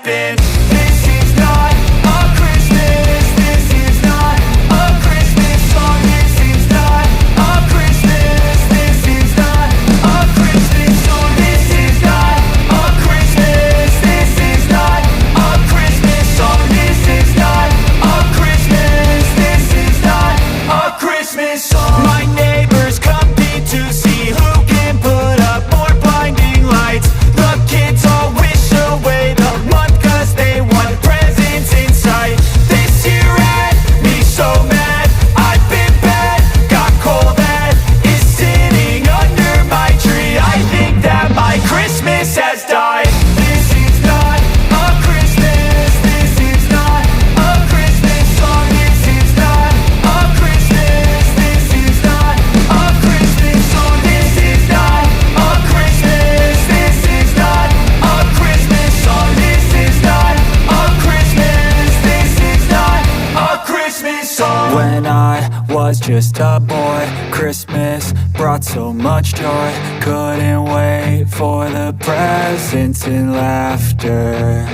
happen. This is not a Christmas. This is not a Christmas song. This is not a Christmas. This is not a Christmas song. This is not a Christmas. This is not a Christmas song. This is not a Christmas. This is not a Christmas song. My neighbors compete to see who can put up more blinding lights. The kids all wish away the month cause they want presents in sight. This year had me so mad. I've been bad, got coal that is sitting under my tree. I think that my Christmas has died. This is not a Christmas. This is not a Christmas song. This is not a Christmas. This is not a Christmas song. This is not a Christmas. This is not a Christmas song. This is not a Christmas. This is not a Christmas song. When I was just a boy, Christmas brought so much joy. Couldn't wait for the presents and laughter.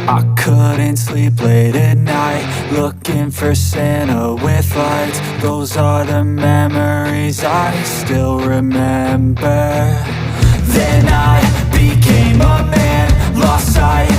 I couldn't sleep late at night, looking for Santa with lights. Those are the memories I still remember. Then I became a man, lost sight